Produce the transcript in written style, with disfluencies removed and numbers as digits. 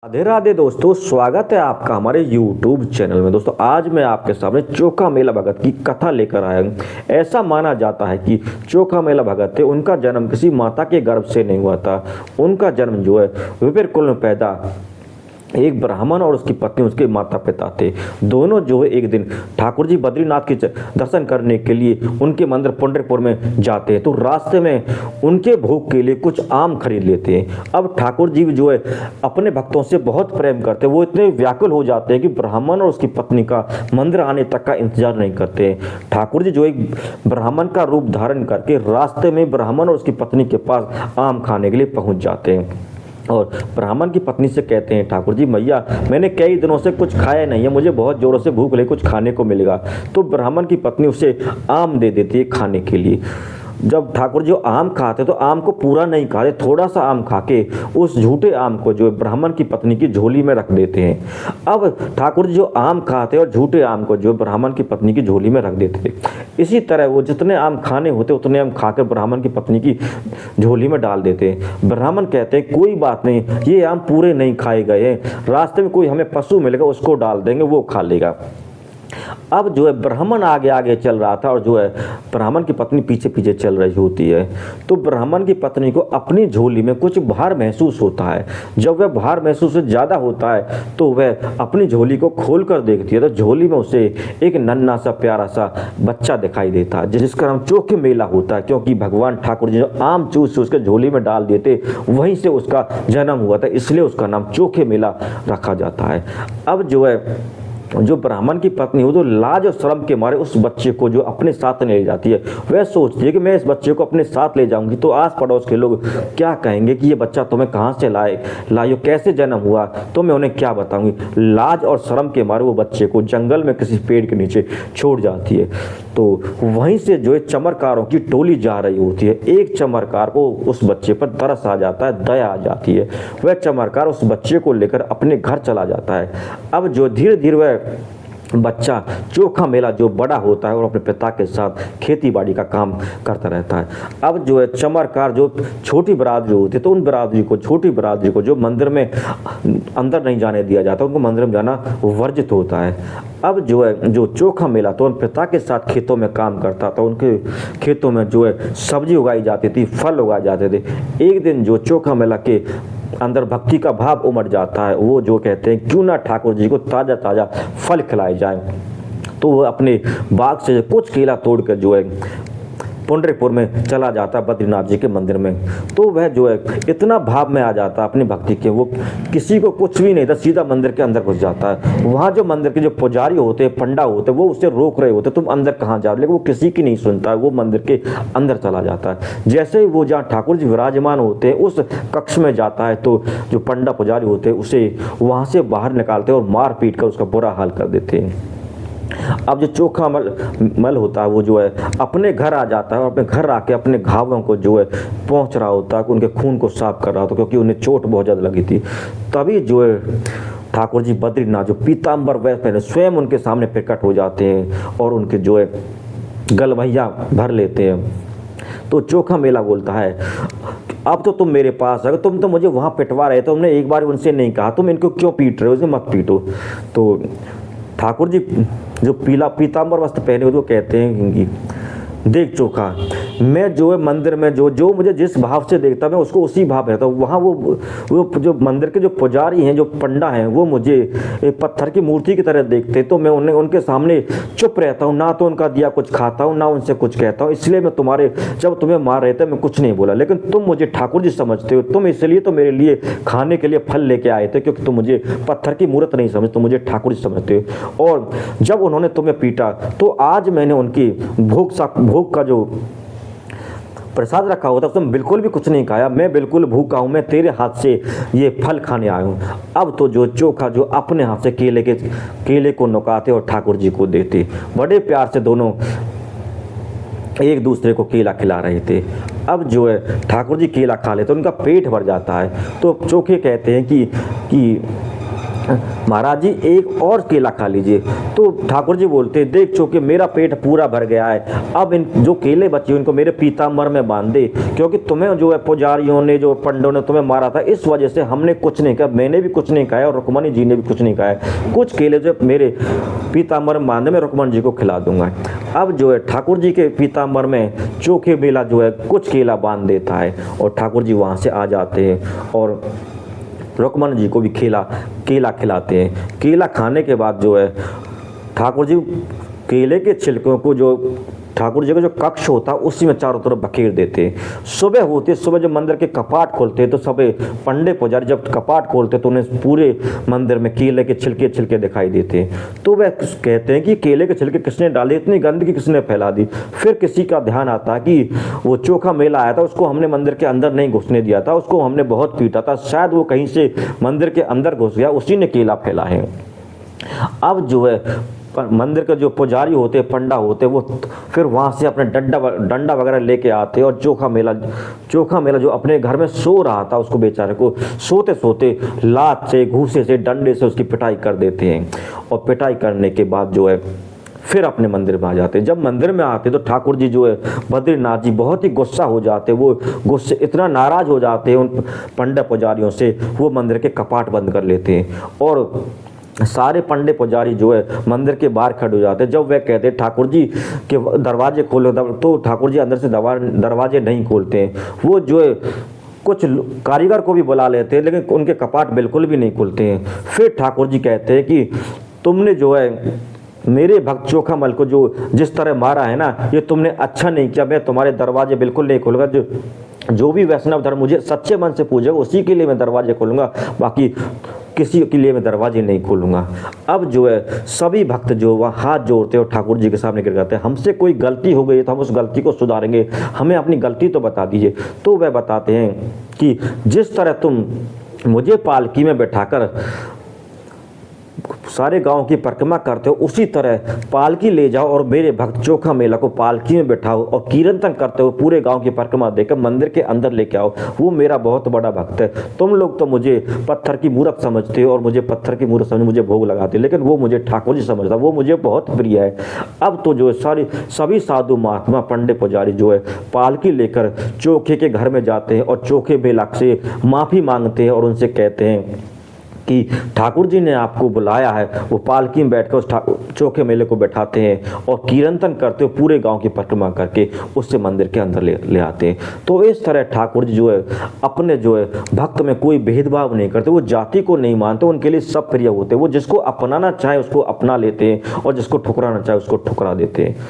राधे राधे दोस्तों, स्वागत है आपका हमारे YouTube चैनल में। दोस्तों आज मैं आपके सामने चोखा मेला भगत की कथा लेकर आया हूँ। ऐसा माना जाता है कि चोखा मेला भगत थे, उनका जन्म किसी माता के गर्भ से नहीं हुआ था। उनका जन्म जो है विपिर कुल में पैदा एक ब्राह्मण और उसकी पत्नी उसके माता पिता थे। दोनों जो है एक दिन ठाकुर जी बद्रीनाथ के दर्शन करने के लिए उनके मंदिर पंढरपुर में जाते हैं, तो रास्ते में उनके भोग के लिए कुछ आम खरीद लेते हैं। अब ठाकुर जी जो है अपने भक्तों से बहुत प्रेम करते हैं, वो इतने व्याकुल हो जाते हैं कि ब्राह्मण और उसकी पत्नी का मंदिर आने तक का इंतजार नहीं करते। ठाकुर जी जो एक ब्राह्मण का रूप धारण करके रास्ते में ब्राह्मण और उसकी पत्नी के पास आम खाने के लिए पहुंच जाते हैं और ब्राह्मण की पत्नी से कहते हैं, ठाकुर जी मैया मैंने कई दिनों से कुछ खाया नहीं है, मुझे बहुत ज़ोरों से भूख लगी, कुछ खाने को मिलेगा। तो ब्राह्मण की पत्नी उसे आम दे देती है खाने के लिए। जब ठाकुर जी आम खाते तो आम को पूरा नहीं खाते, थोड़ा सा आम खा के उस झूठे आम को जो ब्राह्मण की पत्नी की झोली में रख देते हैं। अब ठाकुर जी जो आम खाते और झूठे आम को जो ब्राह्मण की पत्नी की झोली में रख देते थे। इसी तरह वो जितने आम खाने होते उतने आम खाकर ब्राह्मण की पत्नी की झोली में डाल देते हैं। ब्राह्मण कहते हैं कोई बात नहीं, ये आम पूरे नहीं खाए गए हैं, रास्ते में कोई हमें पशु मिलेगा उसको डाल देंगे, वो खा लेगा। अब जो है ब्राह्मण आगे आगे चल रहा था और जो है ब्राह्मण की पत्नी पीछे पीछे चल रही होती है। तो ब्राह्मण की पत्नी को अपनी झोली में कुछ भार महसूस होता है। जब वह भार महसूस ज़्यादा होता है तो वह अपनी झोली को खोल कर देखती है, तो झोली में उसे एक नन्हा सा प्यारा सा बच्चा दिखाई देता है, जिसका नाम चोखे मेला होता है, क्योंकि भगवान ठाकुर जी जो आम चूस उसके झोली में डाल देते वहीं से उसका जन्म हुआ था, इसलिए उसका नाम चोखे मेला रखा जाता है। अब जो है जो ब्राह्मण की पत्नी हो तो लाज और शर्म के मारे उस बच्चे को जो अपने साथ ले जाती है, वह सोचती है कि मैं इस बच्चे को अपने साथ ले जाऊंगी तो आस पड़ोस के लोग क्या कहेंगे कि ये बच्चा तुम्हें कहाँ से लाए कैसे जन्म हुआ, तो मैं उन्हें क्या बताऊंगी। लाज और शर्म के मारे वो बच्चे को जंगल में किसी पेड़ के नीचे छोड़ जाती है। तो वहीं से जो है चमरकारों की टोली जा रही होती है। एक चमरकार को उस बच्चे पर तरस आ जाता है, दया आ जाती है। वह चमरकार उस बच्चे को लेकर अपने घर चला जाता है। अब जो धीरे धीरे वह बच्चा चोखा मेला जो बड़ा होता है और अपने पिता के साथ खेती बाड़ी का काम करता रहता है। अब जो है चमरकार जो छोटी बरादरी होती है तो उन छोटी बरादरी को जो मंदिर में अंदर नहीं जाने दिया जाता, उनको मंदिर में जाना वर्जित होता है। अब जो है जो चोखा मेला तो उन पिता के साथ खेतों में काम करता था, उनके खेतों में जो है सब्जी उगाई जाती थी, फल उगाए जाते थे। एक दिन जो चोखा मेला के अंदर भक्ति का भाव उमड़ जाता है, वो जो कहते हैं क्यों ना ठाकुर जी को ताज़ा ताज़ा फल खिलाए जाए। तो वो अपने बाग से कुछ केला तोड़ कर जो है पंढरपुर में चला जाता है बद्रीनाथ जी के मंदिर में। तो वह जो है इतना भाव में आ जाता है अपनी भक्ति के, वो किसी को कुछ भी नहीं था, सीधा मंदिर के अंदर घुस जाता है। वहाँ जो मंदिर के जो पुजारी होते हैं, पंडा होते हैं, वो उसे रोक रहे होते, तुम अंदर कहाँ जा रहे, लेकिन वो किसी की नहीं सुनता है, वो मंदिर के अंदर चला जाता है। जैसे ही वो जहाँ ठाकुर जी विराजमान होते हैं उस कक्ष में जाता है तो जो पंडा पुजारी होते हैं उसे वहाँ से बाहर निकालते हैं और मार पीट कर उसका बुरा हाल कर देते हैं। अब जो चोखा मल होता है वो जो है अपने घर आ जाता है और अपने घर आके अपने घावों को जो है पहुंच रहा होता है, उनके खून को साफ कर रहा होता, क्योंकि उन्हें चोट बहुत ज़्यादा लगी थी। तभी जो है ठाकुर जी बद्रीनाथ जो पीताम्बर वस्त्र पहने स्वयं उनके सामने प्रकट हो जाते हैं और उनके जो है गलवैया भर लेते हैं। तो चोखा मेला बोलता है, अब तो तुम मेरे पास है, तुम तो मुझे वहाँ पिटवा रहे थे, तुमने एक बार उनसे नहीं कहा तुम इनको क्यों पीट रहे हो, इसे मत पीटो। तो ठाकुर जी जो पीताम्बर वस्त्र पहने हुए वो कहते हैं कि देख चोखा, मैं जो है मंदिर में जो मुझे जिस भाव से देखता मैं उसको उसी भाव रहता हूँ। वहाँ वो जो मंदिर के जो पुजारी हैं, जो पंडा हैं, वो मुझे एक पत्थर की मूर्ति की तरह देखते, तो मैं उनके सामने चुप रहता हूँ, ना तो उनका दिया कुछ खाता हूँ ना उनसे कुछ कहता हूँ। इसलिए मैं जब तुम्हें मार रहे थे मैं कुछ नहीं बोला, लेकिन तुम मुझे ठाकुर जी समझते हो, तुम इसलिए तो मेरे लिए खाने के लिए फल लेके आए थे, क्योंकि तुम मुझे पत्थर की मूर्त नहीं समझते, तुम मुझे ठाकुर जी समझते हो। और जब उन्होंने तुम्हें पीटा तो आज मैंने उनकी भोग का जो प्रसाद रखा होता तुम बिल्कुल भी कुछ नहीं खाया, मैं बिल्कुल भूखा हूँ, मैं तेरे हाथ से ये फल खाने आया हूँ। अब तो जो चोखा जो अपने हाथ से केले को नुकाते और ठाकुर जी को देते, बड़े प्यार से दोनों एक दूसरे को केला खिला रहे थे। अब जो है ठाकुर जी केला खा लेते तो उनका पेट भर जाता है। तो चोखे कहते हैं कि महाराज जी एक और केला खा लीजिए। तो ठाकुर जी बोलते देख चौके मेरा पेट पूरा भर गया है, अब इन जो केले बचे उनको मेरे पीताम्बर में बांध दे, क्योंकि तुम्हें जो है पुजारियों ने जो पंडों ने तुम्हें मारा था, इस वजह से हमने कुछ नहीं खाया, मैंने भी कुछ नहीं खाया और रुक्मणी जी ने भी कुछ नहीं खाया। कुछ केले जो मेरे पीताम्बर में बांधे मैं रुक्मणी जी को खिला दूंगा। अब जो है ठाकुर जी के पीताम्बर में चोखे मेला जो है कुछ केला बांध देता है और ठाकुर जी वहाँ से आ जाते हैं और रुक्मणी जी को भी केला खिलाते हैं। केला खाने के बाद जो है ठाकुर जी केले के छिलकों को जो ठाकुर जी का जो कक्ष होता है उसी में चारों तरफ बखेर देते हैं। सुबह जब मंदिर के कपाट खोलते हैं तो सब पंडे पुजारी जब कपाट खोलते तो उन्हें पूरे मंदिर में केले के छिलके दिखाई देते हैं। तो वह कहते हैं कि केले के छिलके किसने डाले, इतनी गंदगी किसने फैला दी। फिर किसी का ध्यान आता है कि वो चोखा मेला आया था, उसको हमने मंदिर के अंदर नहीं घुसने दिया था, उसको हमने बहुत पीटा था, शायद वो कहीं से मंदिर के अंदर घुस गया, उसी ने केला फैला है। अब जो है मंदिर के जो पुजारी होते पंडा होते वो फिर वहाँ से अपने डंडा वगैरह लेके आते और चोखा मेला जो अपने घर में सो रहा था उसको बेचारे को सोते सोते लात से घूसे से डंडे से उसकी पिटाई कर देते हैं। और पिटाई करने के बाद जो है फिर अपने मंदिर में आ जाते हैं। जब मंदिर में आते तो ठाकुर जी जो है बद्रीनाथ जी बहुत ही गुस्सा हो जाते, वो गुस्से इतना नाराज हो जाते हैं उन पंडा पुजारियों से, वो मंदिर के कपाट बंद कर लेते हैं और सारे पंडे पुजारी जो है मंदिर के बाहर खड़े हो जाते हैं। जब वह कहते हैं ठाकुर जी के दरवाजे खोलो तो ठाकुर जी अंदर से दरवाजे नहीं खोलते हैं। वो जो है कुछ कारीगर को भी बुला लेते हैं लेकिन उनके कपाट बिल्कुल भी नहीं खुलते हैं। फिर ठाकुर जी कहते हैं कि तुमने जो है मेरे भक्त चोखामल को जिस तरह मारा है ना, ये तुमने अच्छा नहीं किया, मैं तुम्हारे दरवाजे बिल्कुल नहीं खोलूंगा। जो भी वैष्णव धर्म मुझे सच्चे मन से पूजेगा उसी के लिए मैं दरवाजे खोलूंगा, बाकी किसी के लिए मैं दरवाजे नहीं खोलूंगा। अब जो है सभी भक्त जो वह हाथ जोड़ते और ठाकुर जी के सामने गिर जाते हैं, हमसे कोई गलती हो गई तो हम उस गलती को सुधारेंगे, हमें अपनी गलती तो बता दीजिए। तो वह बताते हैं कि जिस तरह तुम मुझे पालकी में बैठाकर सारे गांव की परिक्रमा करते हो उसी तरह पालकी ले जाओ और मेरे भक्त चोखा मेला को पालकी में बैठाओ और कीर्तन करते हो पूरे गांव की परिक्रमा देकर मंदिर के अंदर लेके आओ। वो मेरा बहुत बड़ा भक्त है। तुम लोग तो मुझे पत्थर की मूर्त समझते हो और मुझे पत्थर की मूर्त समझ मुझे भोग लगाते, लेकिन वो मुझे ठाकुर जी समझता, वो मुझे बहुत प्रिय है। अब तो जो है सभी साधु महात्मा पंडे पुजारी जो है पालकी लेकर चोखे के घर में जाते हैं और चोखे मेला से माफ़ी मांगते हैं और उनसे कहते हैं कि ठाकुर जी ने आपको बुलाया है। वो पालकी में बैठकर उस चोखे मेले को बैठाते हैं और कीर्तन करते हुए पूरे गांव की परिक्रमा करके उससे मंदिर के अंदर ले आते हैं। तो इस तरह ठाकुर जी जो है अपने जो है भक्त में कोई भेदभाव नहीं करते, वो जाति को नहीं मानते, उनके लिए सब प्रिय होते हैं। वो जिसको अपनाना चाहे उसको अपना लेते हैं और जिसको ठुकराना चाहे उसको ठुकरा देते हैं।